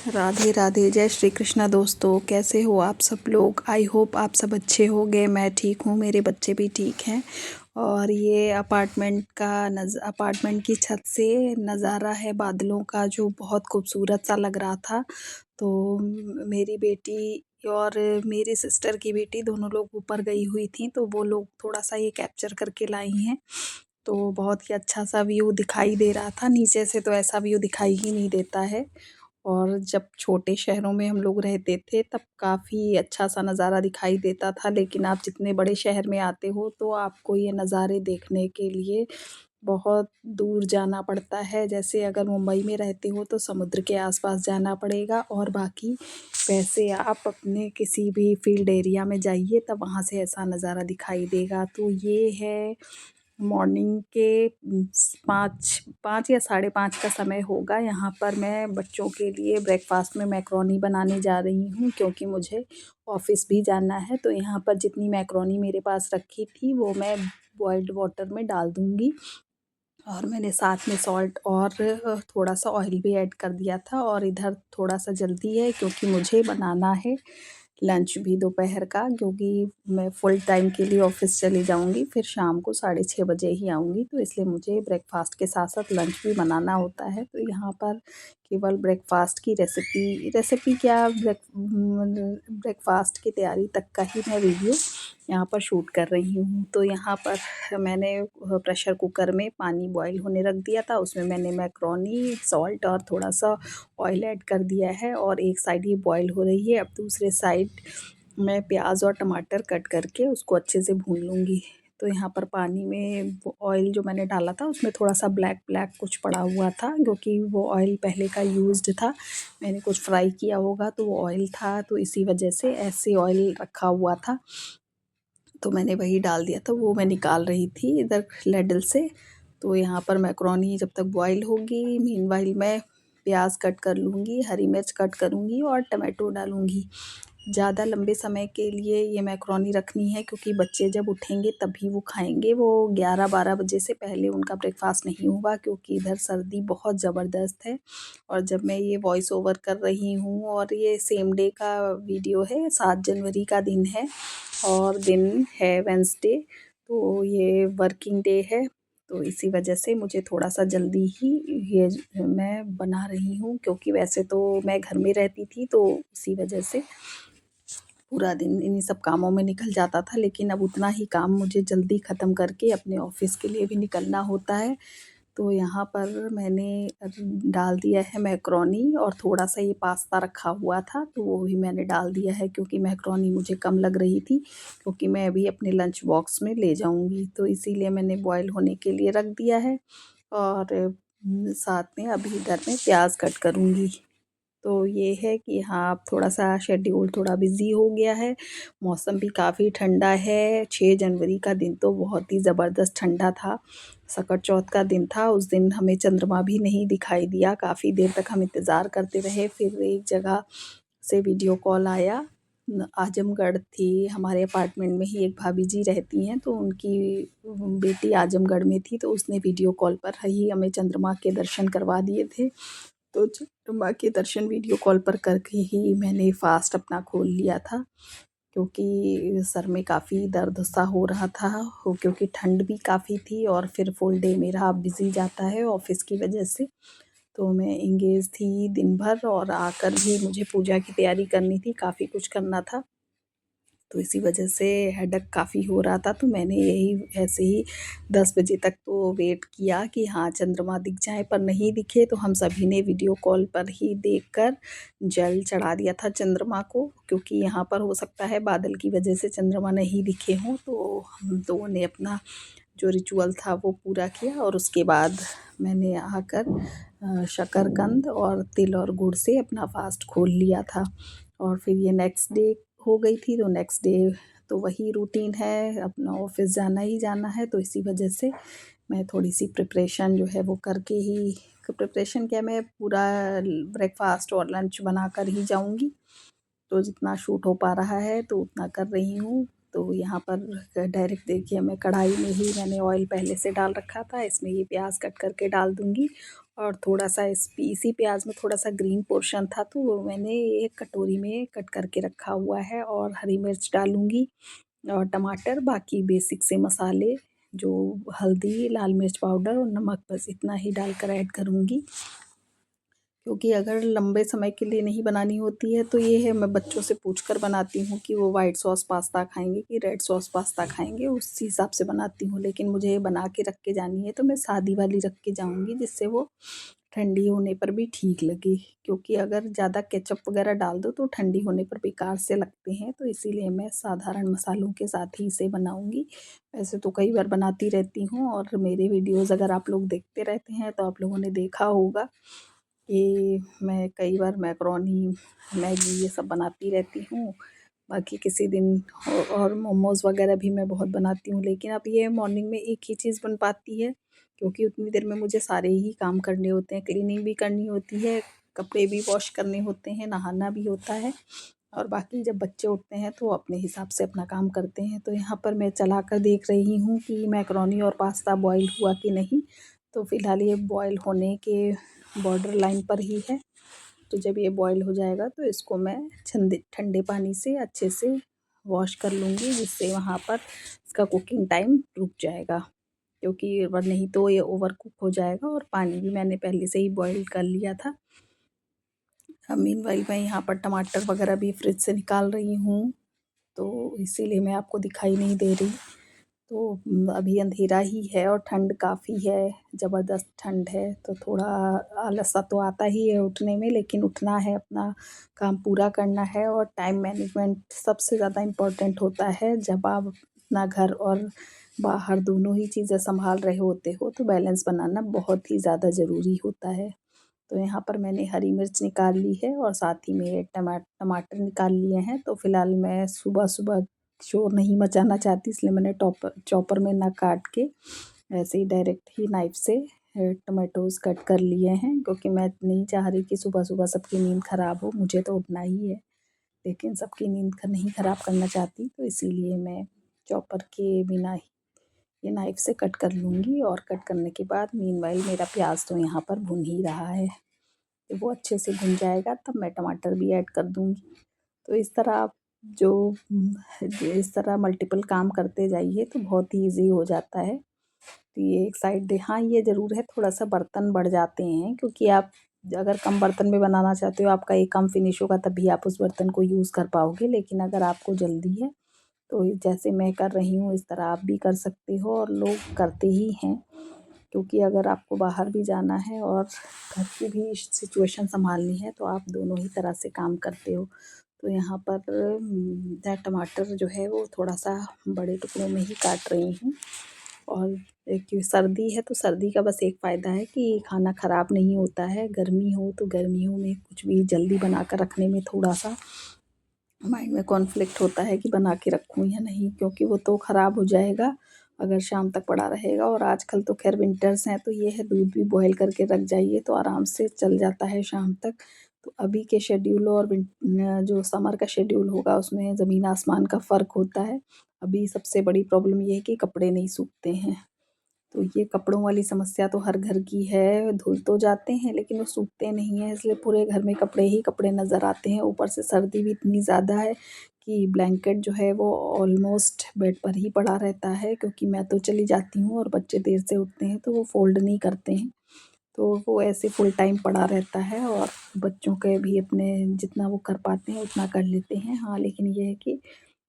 राधे राधे, जय श्री कृष्णा। दोस्तों, कैसे हो आप सब लोग? आई होप आप सब अच्छे होंगे। मैं ठीक हूँ, मेरे बच्चे भी ठीक हैं। और ये अपार्टमेंट की छत से नज़ारा है बादलों का, जो बहुत खूबसूरत सा लग रहा था। तो मेरी बेटी और मेरी सिस्टर की बेटी दोनों लोग ऊपर गई हुई थी, तो वो लोग थोड़ा सा ये कैप्चर करके लाई हैं। तो बहुत ही अच्छा सा व्यू दिखाई दे रहा था। नीचे से तो ऐसा व्यू दिखाई ही नहीं देता है। और जब छोटे शहरों में हम लोग रहते थे तब काफ़ी अच्छा सा नज़ारा दिखाई देता था, लेकिन आप जितने बड़े शहर में आते हो तो आपको ये नज़ारे देखने के लिए बहुत दूर जाना पड़ता है। जैसे अगर मुंबई में रहते हो तो समुद्र के आसपास जाना पड़ेगा, और बाकी वैसे आप अपने किसी भी फील्ड एरिया में जाइए तब वहाँ से ऐसा नज़ारा दिखाई देगा। तो ये है मॉर्निंग के 5 या 5:30 का समय होगा। यहाँ पर मैं बच्चों के लिए ब्रेकफास्ट में मैक्रोनी बनाने जा रही हूँ, क्योंकि मुझे ऑफिस भी जाना है। तो यहाँ पर जितनी मैक्रोनी मेरे पास रखी थी वो मैं बॉइल्ड वाटर में डाल दूँगी, और मैंने साथ में सॉल्ट और थोड़ा सा ऑयल भी ऐड कर दिया था। और इधर थोड़ा सा जल्दी है क्योंकि मुझे बनाना है लंच भी दोपहर का, क्योंकि मैं फुल टाइम के लिए ऑफिस चली जाऊंगी, फिर शाम को 6:30 बजे ही आऊँगी। तो इसलिए मुझे ब्रेकफास्ट के साथ साथ लंच भी बनाना होता है। तो यहाँ पर केवल ब्रेकफास्ट की रेसिपी क्या, ब्रेकफास्ट की तैयारी तक का ही मैं वीडियो यहाँ पर शूट कर रही हूँ। तो यहाँ पर मैंने प्रेशर कुकर में पानी बॉईल होने रख दिया था, उसमें मैंने मैक्रोनी, सॉल्ट और थोड़ा सा ऑयल ऐड कर दिया है, और एक साइड ही बॉईल हो रही है। अब दूसरे साइड मैं प्याज और टमाटर कट करके उसको अच्छे से भून लूँगी। तो यहाँ पर पानी में वो ऑयल जो मैंने डाला था उसमें थोड़ा सा ब्लैक ब्लैक कुछ पड़ा हुआ था, क्योंकि वो ऑयल पहले का यूज्ड था। मैंने कुछ फ्राई किया होगा तो वो ऑयल था, तो इसी वजह से ऐसे ऑयल रखा हुआ था। तो मैंने वही डाल दिया था, वो मैं निकाल रही थी इधर लेडल से। तो यहाँ पर मैक्रोनी जब तक बॉईल होगी, मीनवाइल मैं प्याज कट कर लूँगी, हरी मिर्च कट करूँगी और टमाटो डालूँगी। ज़्यादा लंबे समय के लिए ये मैक्रोनी रखनी है, क्योंकि बच्चे जब उठेंगे तभी वो खाएंगे। वो 11-12 बजे से पहले उनका ब्रेकफास्ट नहीं होगा, क्योंकि इधर सर्दी बहुत ज़बरदस्त है। और जब मैं ये वॉइस ओवर कर रही हूँ, और ये सेम डे का वीडियो है, 7 जनवरी का दिन है और दिन है वेंसडे, तो ये वर्किंग डे है। तो इसी वजह से मुझे थोड़ा सा जल्दी ही ये मैं बना रही हूँ, क्योंकि वैसे तो मैं घर में रहती थी तो इसी वजह से पूरा दिन इन्हीं सब कामों में निकल जाता था। लेकिन अब उतना ही काम मुझे जल्दी ख़त्म करके अपने ऑफिस के लिए भी निकलना होता है। तो यहाँ पर मैंने डाल दिया है मैक्रोनी, और थोड़ा सा ये पास्ता रखा हुआ था तो वो भी मैंने डाल दिया है, क्योंकि मैक्रोनी मुझे कम लग रही थी, क्योंकि मैं अभी अपने लंच बॉक्स में ले जाऊँगी। तो इसीलिए मैंने बॉयल होने के लिए रख दिया है, और साथ में अभी इधर मैं प्याज कट करूँगी। तो ये है कि हाँ, अब थोड़ा-सा शेड्यूल थोड़ा बिज़ी हो गया है। मौसम भी काफ़ी ठंडा है। 6 जनवरी का दिन तो बहुत ही ज़बरदस्त ठंडा था। सकट चौथ का दिन था, उस दिन हमें चंद्रमा भी नहीं दिखाई दिया। काफ़ी देर तक हम इंतज़ार करते रहे, फिर एक जगह से वीडियो कॉल आया। आजमगढ़ थी, हमारे अपार्टमेंट में ही एक भाभी जी रहती हैं, तो उनकी बेटी आजमगढ़ में थी, तो उसने वीडियो कॉल पर ही हमें चंद्रमा के दर्शन करवा दिए थे। तो चंद्रमा के दर्शन वीडियो कॉल पर करके ही मैंने फ़ास्ट अपना खोल लिया था, क्योंकि सर में काफ़ी दर्द सा हो रहा था, क्योंकि ठंड भी काफ़ी थी, और फिर फुल डे मेरा बिज़ी जाता है ऑफ़िस की वजह से। तो मैं एंगेज थी दिन भर, और आकर भी मुझे पूजा की तैयारी करनी थी, काफ़ी कुछ करना था। तो इसी वजह से हेडेक काफ़ी हो रहा था। तो मैंने यही ऐसे ही 10 बजे तक तो वेट किया कि हाँ, चंद्रमा दिख जाए, पर नहीं दिखे। तो हम सभी ने वीडियो कॉल पर ही देखकर जल चढ़ा दिया था चंद्रमा को, क्योंकि यहाँ पर हो सकता है बादल की वजह से चंद्रमा नहीं दिखे हों। तो हम लोगों ने अपना जो रिचुअल था वो पूरा किया, और उसके बाद मैंने आकर शकरकंद और तिल और गुड़ से अपना फ़ास्ट खोल लिया था। और फिर ये नेक्स्ट डे हो गई थी, तो नेक्स्ट डे तो वही रूटीन है, अपना ऑफिस जाना ही जाना है। तो इसी वजह से मैं थोड़ी-सी प्रिपरेशन जो है वो करके ही, प्रिपरेशन क्या, मैं पूरा ब्रेकफ़ास्ट और लंच बनाकर ही जाऊँगी। तो जितना शूट हो पा रहा है तो उतना कर रही हूँ। तो यहाँ पर डायरेक्ट देखिए, मैं कढ़ाई में ही मैंने ऑयल पहले से डाल रखा था, इसमें ये प्याज कट करके डाल दूँगी, और थोड़ा-सा इसी प्याज़ में थोड़ा-सा ग्रीन पोर्शन था, तो वो मैंने एक कटोरी में कट करके रखा हुआ है। और हरी मिर्च डालूँगी और टमाटर, बाकी बेसिक से मसाले जो हल्दी, लाल मिर्च पाउडर और नमक, बस इतना ही डालकर ऐड करूँगी। क्योंकि अगर लंबे समय के लिए नहीं बनानी होती है तो ये है, मैं बच्चों से पूछकर बनाती हूँ कि वो वाइट सॉस पास्ता खाएँगे कि रेड सॉस पास्ता खाएँगे, उस हिसाब से बनाती हूँ। लेकिन मुझे ये बना के रख के जानी है तो मैं सादी वाली रख के जाऊँगी, जिससे वो ठंडी होने पर भी ठीक लगे। क्योंकि अगर ज़्यादा केचप वगैरह डाल दो तो ठंडी होने पर बेकार से लगते हैं, तो इसीलिए मैं साधारण मसालों के साथ ही इसे बनाऊँगी। वैसे तो कई बार बनाती रहती हूँ, और मेरे वीडियोज़ अगर आप लोग देखते रहते हैं तो आप लोगों ने देखा होगा कि मैं कई बार मैकरोनी, मैगी ये सब बनाती रहती हूँ। बाकी किसी दिन और मोमोज़ वगैरह भी मैं बहुत बनाती हूँ। लेकिन अब ये मॉर्निंग में एक ही चीज़ बन पाती है, क्योंकि उतनी देर में मुझे सारे ही काम करने होते हैं, क्लीनिंग भी करनी होती है, कपड़े भी वॉश करने होते हैं, नहाना भी होता है। और बाकी जब बच्चे उठते हैं तो अपने हिसाब से अपना काम करते हैं। तो यहाँ पर मैं चला कर देख रही हूँ कि मैकरोनी और पास्ता बॉईल हुआ कि नहीं। तो फ़िलहाल ये बॉईल होने के बॉर्डर लाइन पर ही है। तो जब ये बॉईल हो जाएगा तो इसको मैं ठंडे पानी से अच्छे से वॉश कर लूँगी, जिससे वहाँ पर इसका कुकिंग टाइम रुक जाएगा। क्योंकि वरना नहीं तो ये ओवर कुक हो जाएगा, और पानी भी मैंने पहले से ही बॉईल कर लिया था। अब मीनवाइल मैं यहाँ पर टमाटर वगैरह भी फ्रिज से निकाल रही हूँ, तो इसीलिए मैं आपको दिखाई नहीं दे रही। तो अभी अंधेरा ही है और ठंड काफ़ी है, ज़बरदस्त ठंड है, तो थोड़ा आलस सा तो आता ही है उठने में, लेकिन उठना है, अपना काम पूरा करना है। और टाइम मैनेजमेंट सबसे ज़्यादा इम्पोर्टेंट होता है। जब आप अपना घर और बाहर दोनों ही चीज़ें संभाल रहे होते हो तो बैलेंस बनाना बहुत ही ज़्यादा ज़रूरी होता है। तो यहाँ पर मैंने हरी मिर्च निकाल ली है और साथ ही में टमाटर निकाल लिए हैं। तो फ़िलहाल मैं सुबह-सुबह शोर नहीं मचाना चाहती, इसलिए मैंने चॉपर में ना काट के ऐसे ही डायरेक्ट ही नाइफ़ से टोमेटोज़ कट कर लिए हैं, क्योंकि मैं नहीं चाह रही कि सुबह-सुबह सबकी नींद ख़राब हो। मुझे तो उठना ही है, लेकिन सबकी नींद नहीं ख़राब करना चाहती, तो इसीलिए मैं चॉपर के बिना ही ये नाइफ़ से कट कर लूँगी। और कट करने के बाद मीनवाइल मेरा प्याज़ तो यहाँ पर भुन ही रहा है। जब वो अच्छे से भुन जाएगा तब मैं टमाटर भी ऐड कर दूँगी। तो इस तरह आप जो इस तरह मल्टीपल काम करते जाइए तो बहुत ही ईज़ी हो जाता है। तो ये एक साइड दे हाँ, ये ज़रूर है, थोड़ा-सा बर्तन बढ़ जाते हैं, क्योंकि आप अगर कम बर्तन में बनाना चाहते हो, आपका एक काम फिनिश होगा तभी आप उस बर्तन को यूज़ कर पाओगे। लेकिन अगर आपको जल्दी है तो जैसे मैं कर रही हूँ इस तरह आप भी कर सकते हो, और लोग करते ही हैं। क्योंकि अगर आपको बाहर भी जाना है और घर की भी सिचुएशन सँभालनी है तो आप दोनों ही तरह से काम करते हो। तो यहाँ पर मैं टमाटर जो है वो थोड़ा-सा बड़े टुकड़ों में ही काट रही हूँ। और एक ये सर्दी है तो सर्दी का बस एक फ़ायदा है कि खाना ख़राब नहीं होता है। गर्मी हो तो गर्मियों में कुछ भी जल्दी बनाकर रखने में थोड़ा-सा माइंड में कॉन्फ्लिक्ट होता है कि बना के रखूँ या नहीं, क्योंकि वो तो ख़राब हो जाएगा अगर शाम तक पड़ा रहेगा। और आजकल तो ख़ैर विंटर्स हैं तो ये है, दूध भी बॉयल करके रख जाइए तो आराम से चल जाता है शाम तक। तो अभी के शेड्यूल और जो समर का शेड्यूल होगा उसमें ज़मीन आसमान का फ़र्क होता है। अभी सबसे बड़ी प्रॉब्लम ये है कि कपड़े नहीं सूखते हैं। तो ये कपड़ों वाली समस्या तो हर घर की है, धुल तो जाते हैं लेकिन वो सूखते नहीं हैं, इसलिए पूरे घर में कपड़े ही कपड़े नज़र आते हैं। ऊपर से सर्दी भी इतनी ज़्यादा है कि ब्लैंकेट जो है वो ऑलमोस्ट बेड पर ही पड़ा रहता है, क्योंकि मैं तो चली जाती हूँ और बच्चे देर से उठते हैं तो वो फ़ोल्ड नहीं करते हैं। तो वो ऐसे फुल टाइम पड़ा रहता है, और बच्चों के भी अपने जितना वो कर पाते हैं उतना कर लेते हैं। हाँ, लेकिन ये है कि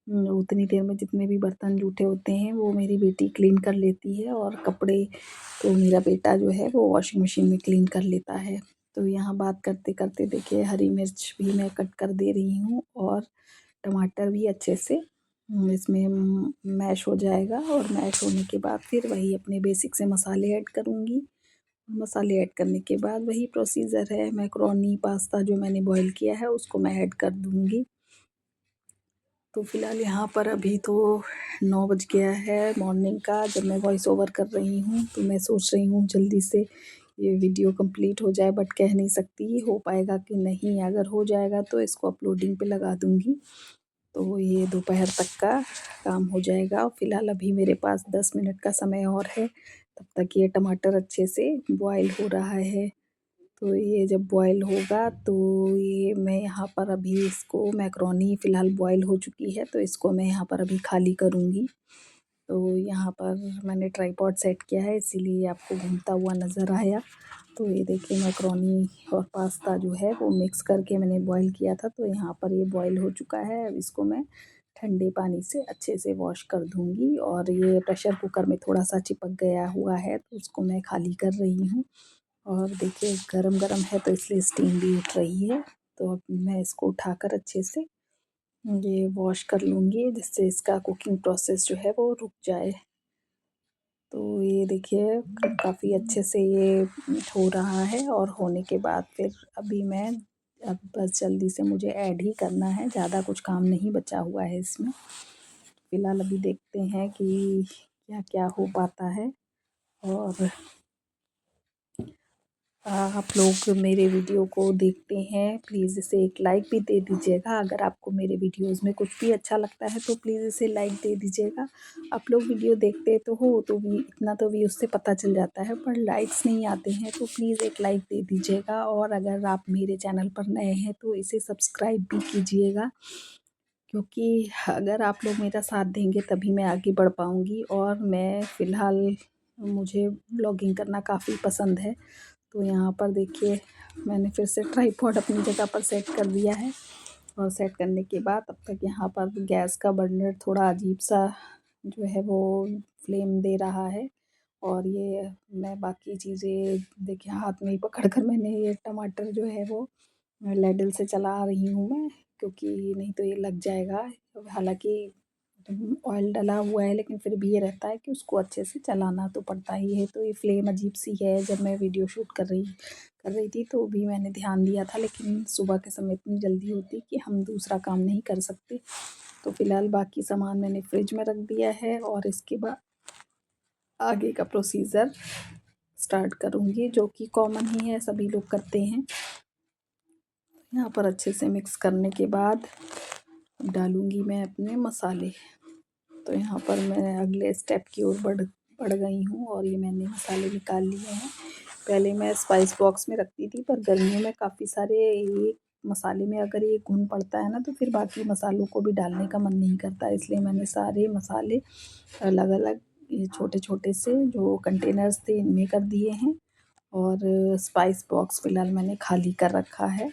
उतनी देर में जितने भी बर्तन जूठे होते हैं वो मेरी बेटी क्लीन कर लेती है, और कपड़े तो मेरा बेटा जो है वो वॉशिंग मशीन में क्लीन कर लेता है। तो यहाँ बात करते-करते देखिए हरी मिर्च भी मैं कट कर दे रही हूँ, और टमाटर भी अच्छे से इसमें मैश हो जाएगा। और मैश होने के बाद फिर वही अपने बेसिक से मसाले ऐड करूँगी। मसाले ऐड करने के बाद वही प्रोसीजर है, मैकरोनी, पास्ता जो मैंने बॉयल किया है उसको मैं ऐड कर दूँगी। तो फ़िलहाल यहाँ पर अभी तो 9 बज गया है मॉर्निंग का, जब मैं वॉइस ओवर कर रही हूँ, तो मैं सोच रही हूँ जल्दी से ये वीडियो कंप्लीट हो जाए, बट कह नहीं सकती हो पाएगा कि नहीं। अगर हो जाएगा तो इसको अपलोडिंग पे लगा दूँगी, तो ये दोपहर तक का काम हो जाएगा। फ़िलहाल अभी मेरे पास 10 मिनट का समय और है, तब तक ये टमाटर अच्छे से बॉयल हो रहा है। तो ये जब बॉयल होगा तो ये मैं यहाँ पर अभी इसको मैक्रोनी फ़िलहाल बॉयल हो चुकी है, तो इसको मैं यहाँ पर अभी खाली करूँगी। तो यहाँ पर मैंने ट्राइपॉड सेट किया है, इसीलिए आपको घूमता हुआ नज़र आया। तो ये देखिए मैक्रोनी और पास्ता जो है वो मिक्स करके मैंने बॉयल किया था, तो यहाँ पर ये बॉयल हो चुका है। अब इसको मैं ठंडे पानी से अच्छे से वॉश कर दूँगी, और ये प्रेशर कुकर में थोड़ा-सा चिपक गया हुआ है, तो उसको मैं खाली कर रही हूँ। और देखिए गरम-गरम है तो इसलिए स्टीम भी उठ रही है। तो अब मैं इसको उठाकर अच्छे से ये वॉश कर लूँगी, जिससे इसका कुकिंग प्रोसेस जो है वो रुक जाए। तो ये देखिए काफ़ी अच्छे से ये हो रहा है, और होने के बाद फिर अभी मैं अब बस जल्दी से मुझे ऐड ही करना है, ज़्यादा कुछ काम नहीं बचा हुआ है इसमें। फ़िलहाल अभी देखते हैं कि क्या-क्या हो पाता है। और आप लोग मेरे वीडियो को देखते हैं, प्लीज़ इसे एक लाइक भी दे दीजिएगा। अगर आपको मेरे वीडियोज़ में कुछ भी अच्छा लगता है तो प्लीज़ इसे लाइक दे दीजिएगा। आप लोग वीडियो देखते तो हो, तो भी इतना तो व्यूज़ से पता चल जाता है, पर लाइक्स नहीं आते हैं, तो प्लीज़ एक लाइक दे दीजिएगा। और अगर आप मेरे चैनल पर नए हैं तो इसे सब्सक्राइब भी कीजिएगा, क्योंकि अगर आप लोग मेरा साथ देंगे तभी मैं आगे बढ़ पाऊँगी। और मैं फ़िलहाल मुझे व्लॉगिंग करना काफ़ी पसंद है। तो यहाँ पर देखिए मैंने फिर से ट्राइपॉड अपनी जगह पर सेट कर दिया है, और सेट करने के बाद तब तक यहाँ पर गैस का बर्नर थोड़ा अजीब सा जो है वो फ्लेम दे रहा है। और ये मैं बाकी चीज़ें देखिए हाथ में ही पकड़ कर मैंने ये टमाटर जो है वो लैडल से चला रही हूँ मैं, क्योंकि नहीं तो ये लग जाएगा। हालांकि ऑयल डला हुआ है, लेकिन फिर भी ये रहता है कि उसको अच्छे से चलाना तो पड़ता ही है। तो ये फ्लेम अजीब सी है, जब मैं वीडियो शूट कर रही थी तो भी मैंने ध्यान दिया था, लेकिन सुबह के समय इतनी जल्दी होती कि हम दूसरा काम नहीं कर सकते। तो फ़िलहाल बाकी सामान मैंने फ्रिज में रख दिया है, और इसके बाद आगे का प्रोसीजर स्टार्ट करूँगी, जो कि कॉमन ही है, सभी लोग करते हैं। यहाँ पर अच्छे से मिक्स करने के बाद डालूँगी मैं अपने मसाले। तो यहाँ पर मैं अगले स्टेप की ओर बढ़ गई हूँ, और ये मैंने मसाले निकाल लिए हैं। पहले मैं स्पाइस बॉक्स में रखती थी, पर गर्मियों में काफ़ी सारे ये मसाले में अगर ये घुन पड़ता है ना, तो फिर बाकी मसालों को भी डालने का मन नहीं करता। इसलिए मैंने सारे मसाले अलग-अलग ये छोटे-छोटे से जो कंटेनर्स थे इनमें कर दिए हैं, और स्पाइस बॉक्स फ़िलहाल मैंने खाली कर रखा है।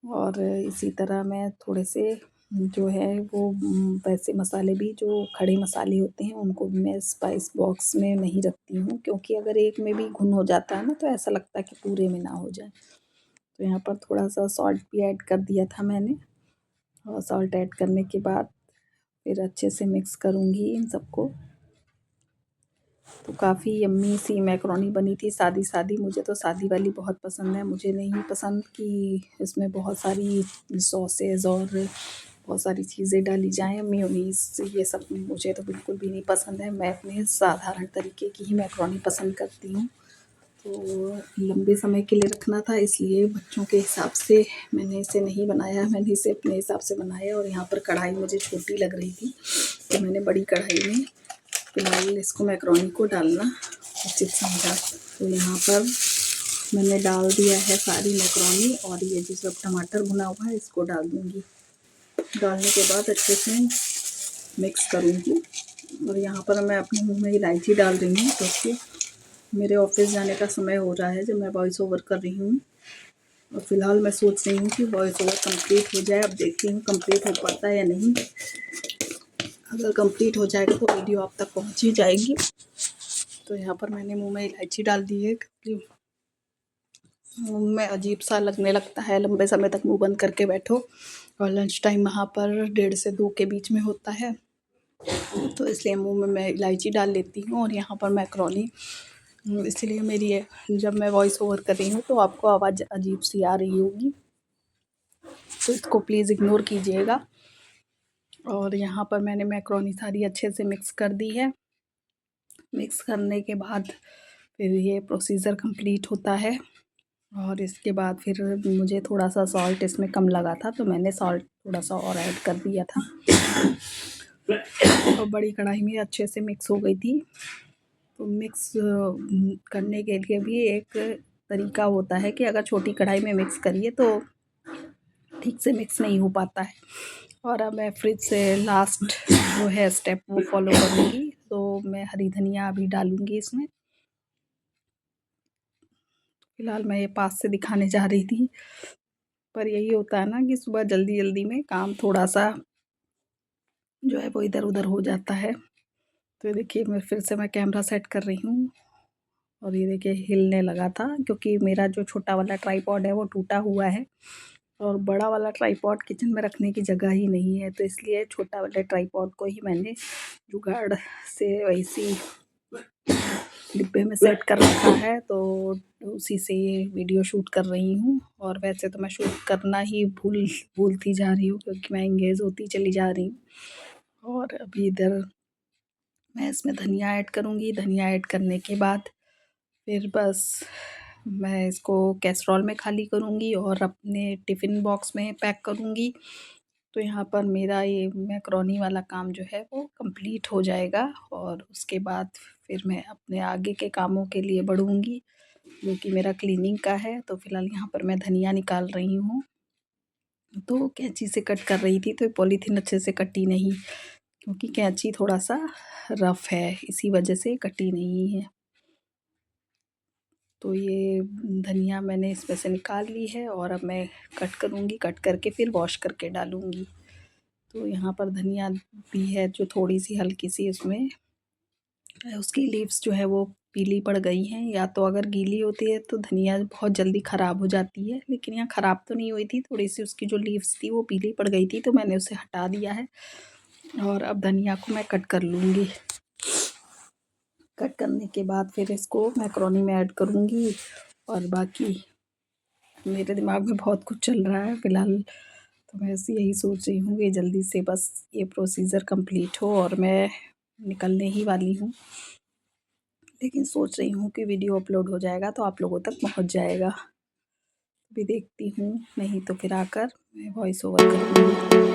और इसी तरह मैं थोड़े से जो है वो वैसे मसाले भी जो खड़े मसाले होते हैं उनको भी मैं स्पाइस बॉक्स में नहीं रखती हूँ, क्योंकि अगर एक में भी घुन हो जाता है ना, तो ऐसा लगता है कि पूरे में ना हो जाए। तो यहाँ पर थोड़ा सा सॉल्ट भी ऐड कर दिया था मैंने, और सॉल्ट ऐड करने के बाद फिर अच्छे से मिक्स करूँगी इन सबको। तो काफ़ी यम्मी सी मैकरोनी बनी थी, सादी-सादी। मुझे तो सादी वाली बहुत पसंद है, मुझे नहीं पसंद कि इसमें बहुत सारी सॉसेज़ और बहुत सारी चीज़ें डाली जाएँ, मेयोनीज़ ये सब मुझे तो बिल्कुल भी नहीं पसंद है। मैं अपने साधारण तरीके की ही मैकरोनी पसंद करती हूँ। तो लंबे समय के लिए रखना था, इसलिए बच्चों के हिसाब से मैंने इसे नहीं बनाया, मैंने इसे अपने हिसाब से बनाया। और यहाँ पर कढ़ाई मुझे छोटी लग रही थी, तो मैंने बड़ी कढ़ाई में फ़िलहाल इसको मैकरोनी को डालना उचित समझा। तो यहाँ पर मैंने डाल दिया है सारी मैकरोनी, और ये जो सब टमाटर भुना हुआ है इसको डाल दूँगी। डालने के बाद अच्छे से मिक्स करूँगी। और यहाँ पर मैं अपने मुँह में इलायची डाल रही हूँ, क्योंकि मेरे ऑफिस जाने का समय हो रहा है जब मैं वॉइस ओवर कर रही हूँ। और फ़िलहाल मैं सोच रही हूँ कि वॉइस ओवर कंप्लीट हो जाए। अब देखती हूँ कंप्लीट हो पाता है या नहीं। अगर कंप्लीट हो जाएगा तो वीडियो आप तक पहुँच ही जाएगी। तो यहाँ पर मैंने मुँह में इलायची डाल दी है, क्योंकि मुँह में अजीब सा लगने लगता है लंबे समय तक मुँह बंद करके बैठो, और लंच टाइम वहाँ पर 1:30 से 2 के बीच में होता है, तो इसलिए मुँह में मैं इलायची डाल लेती हूँ। और यहाँ पर मैकरोनी इसलिए मेरी जब मैं वॉइस ओवर कर रही हूँ तो आपको आवाज़ अजीब सी आ रही होगी, तो इसको प्लीज़ इग्नोर कीजिएगा। और यहाँ पर मैंने मैकरोनी सारी अच्छे से मिक्स कर दी है। मिक्स करने के बाद फिर ये प्रोसीजर कंप्लीट होता है, और इसके बाद फिर मुझे थोड़ा सा सॉल्ट इसमें कम लगा था, तो मैंने सॉल्ट थोड़ा सा और ऐड कर दिया था। और बड़ी कढ़ाई में अच्छे से मिक्स हो गई थी। तो मिक्स करने के लिए भी एक तरीका होता है कि अगर छोटी कढ़ाई में मिक्स करिए तो ठीक से मिक्स नहीं हो पाता है। और अब मैं फ्रिज से लास्ट जो है स्टेप वो फॉलो करूँगी। तो मैं हरी धनिया अभी डालूँगी इसमें। फ़िलहाल मैं ये पास से दिखाने जा रही थी, पर यही होता है ना कि सुबह जल्दी-जल्दी में काम थोड़ा-सा जो है वो इधर-उधर हो जाता है। तो ये देखिए मैं फिर से मैं कैमरा सेट कर रही हूँ और ये देखिए हिलने लगा था क्योंकि मेरा जो छोटा वाला ट्राइपॉड है वो टूटा हुआ है और बड़ा वाला ट्राइपॉड किचन में रखने की जगह ही नहीं है, तो इसलिए छोटा वाले ट्राइपॉड को ही मैंने जुगाड़ से वैसी डिब्बे में सेट कर रखा है, तो उसी से ये वीडियो शूट कर रही हूँ। और वैसे तो मैं शूट करना ही भूलती जा रही हूँ क्योंकि मैं एंगेज होती चली जा रही हूँ। और अभी इधर मैं इसमें धनिया ऐड करूँगी। धनिया ऐड करने के बाद फिर बस मैं इसको कैसरोल में खाली करूँगी और अपने टिफ़िन बॉक्स में पैक करूँगी। तो यहाँ पर मेरा ये मैकरोनी वाला काम जो है वो कंप्लीट हो जाएगा और उसके बाद फिर मैं अपने आगे के कामों के लिए बढ़ूँगी, जो कि मेरा क्लीनिंग का है। तो फ़िलहाल यहाँ पर मैं धनिया निकाल रही हूँ। तो कैंची से कट कर रही थी तो पॉलीथीन अच्छे से कटी नहीं, क्योंकि कैंची थोड़ा-सा रफ़ है, इसी वजह से कटी नहीं है। तो ये धनिया मैंने इसमें से निकाल ली है और अब मैं कट करूँगी, कट करके फिर वॉश करके डालूँगी। तो यहाँ पर धनिया भी है जो थोड़ी-सी हल्की-सी उसमें उसकी लीव्स जो है वो पीली पड़ गई हैं, या तो अगर गीली होती है तो धनिया बहुत जल्दी ख़राब हो जाती है, लेकिन यहाँ ख़राब तो नहीं हुई थी, थोड़ी-सी उसकी जो लीव्स थी वो पीली पड़ गई थी, तो मैंने उसे हटा दिया है। और अब धनिया को मैं कट कर लूँगी। कट करने के बाद फिर इसको मैकरोनी में ऐड करूँगी और बाकी मेरे दिमाग में बहुत कुछ चल रहा है फ़िलहाल। तो मैं ऐसे यही सोच रही हूँ कि जल्दी से बस ये प्रोसीजर कंप्लीट हो और मैं निकलने ही वाली हूँ। लेकिन सोच रही हूँ कि वीडियो अपलोड हो जाएगा तो आप लोगों तक पहुँच जाएगा। अभी देखती हूँ, नहीं तो फिर आकर मैं वॉइस ओवर करूँगी।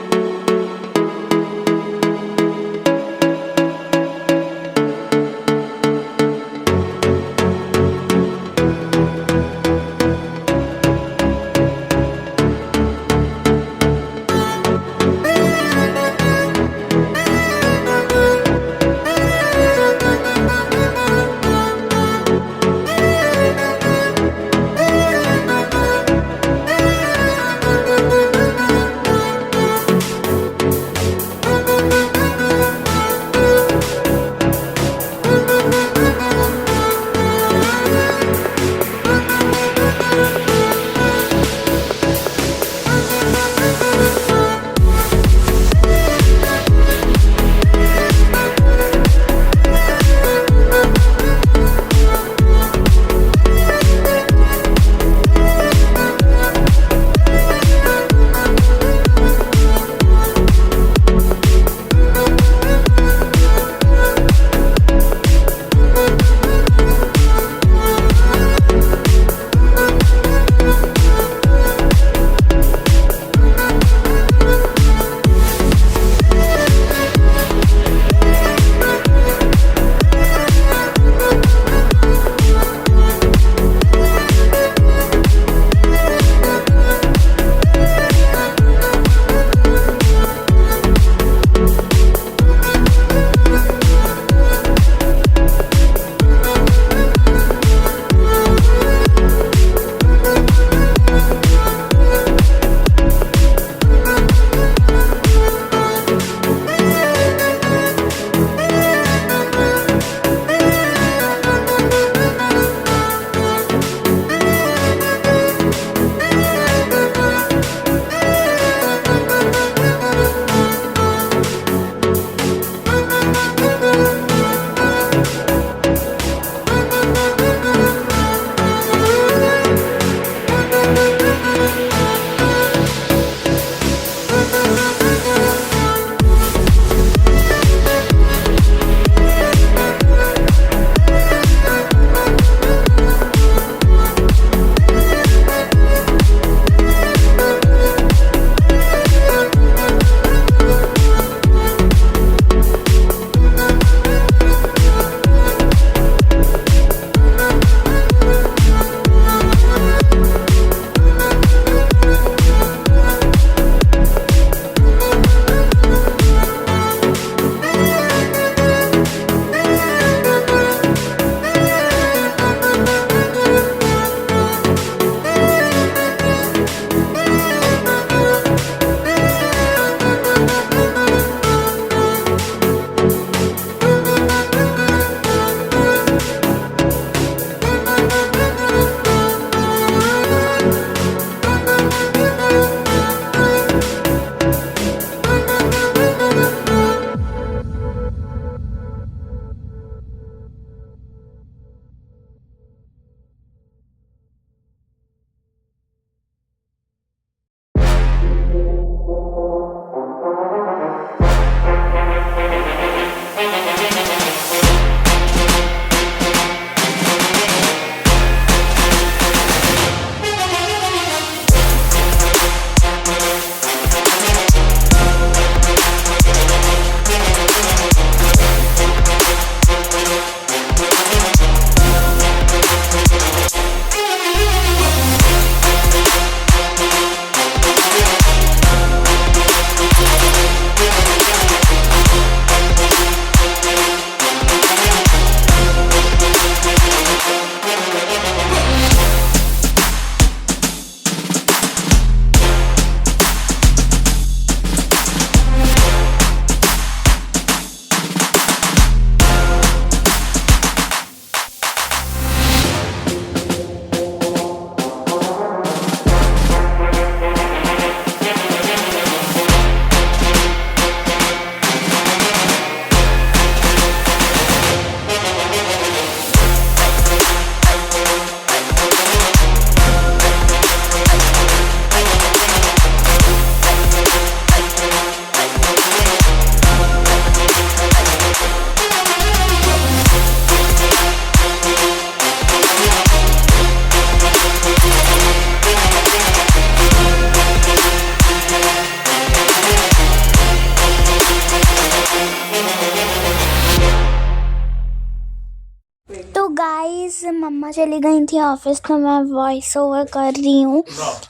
से मम्मा चली गई थी ऑफिस तो मैं वॉइस ओवर कर रही हूँ।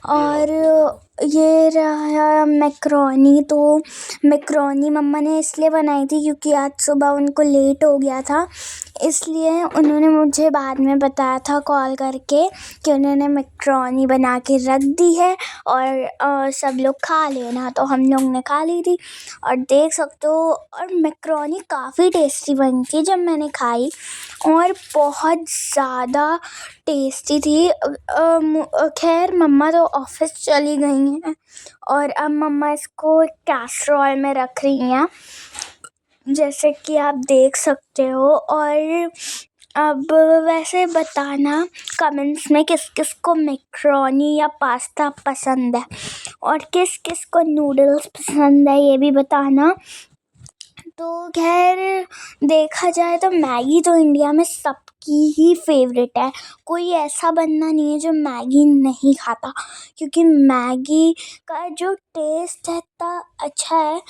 और ये रहा मैक्रोनी। तो मैक्रोनी मम्मा ने इसलिए बनाई थी क्योंकि आज सुबह उनको लेट हो गया था, इसलिए उन्होंने मुझे बाद में बताया था कॉल करके कि उन्होंने मैक्रोनी बना के रख दी है और सब लोग खा लेना। तो हम लोग ने खा ली थी और देख सकते हो। और मैक्रोनी काफ़ी टेस्टी बनी थी जब मैंने खाई, और बहुत ज़्यादा टेस्टी थी। खैर मम्मा तो ऑफिस चली गई हैं और अब मम्मा इसको कैसरोल में रख रही हैं, जैसे कि आप देख सकते हो। और अब वैसे बताना कमेंट्स में किस किस को मैक्रोनी या पास्ता पसंद है और किस किस को नूडल्स पसंद है, ये भी बताना। तो खैर देखा जाए तो मैगी तो इंडिया में सबकी ही फेवरेट है। कोई ऐसा बंदा नहीं है जो मैगी नहीं खाता, क्योंकि मैगी का जो टेस्ट है इतना अच्छा है।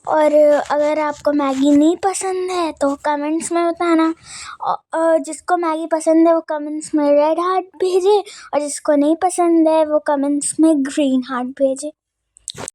और अगर आपको मैगी नहीं पसंद है तो कमेंट्स में बताना। जिसको मैगी पसंद है वो कमेंट्स में रेड हार्ट भेजे और जिसको नहीं पसंद है वो कमेंट्स में ग्रीन हार्ट भेजे।